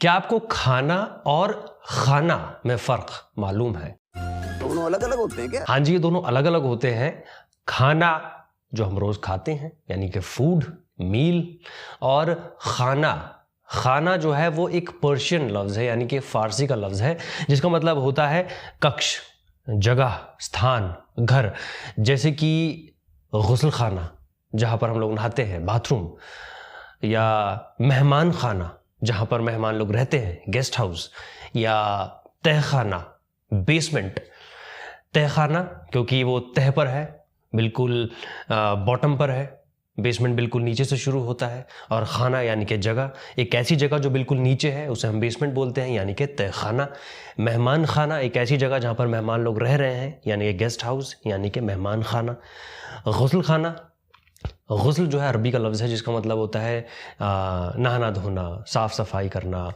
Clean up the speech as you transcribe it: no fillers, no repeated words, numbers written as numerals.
क्या आपको खाना और खाना में फर्क मालूम है? दोनों अलग अलग होते हैं क्या? हाँ जी, ये दोनों अलग अलग होते हैं। खाना जो हम रोज खाते हैं यानी कि फूड, मील, और खाना जो है वो एक पर्शियन लफ्ज है यानी कि फारसी का लफ्ज है जिसका मतलब होता है कक्ष, जगह, स्थान, घर। जैसे कि गुस्ल खाना जहाँ पर हम लोग नहाते हैं, बाथरूम, या मेहमान खाना जहाँ पर मेहमान लोग रहते हैं, गेस्ट हाउस, या तहखाना, बेसमेंट। तहखाना क्योंकि वो तह पर है, बिल्कुल बॉटम पर है, बेसमेंट बिल्कुल नीचे से शुरू होता है, और खाना यानी कि जगह, एक ऐसी जगह जो बिल्कुल नीचे है उसे हम बेसमेंट बोलते हैं यानी कि तहखाना। मेहमान खाना एक ऐसी जगह जहाँ पर मेहमान लोग रह रहे हैं यानी कि गेस्ट हाउस यानी कि मेहमान खाना। गुस्ल खाना, गुस्ल जो है अरबी का लफ्ज़ है जिसका मतलब होता है नहाना धोना, साफ़ सफाई करना,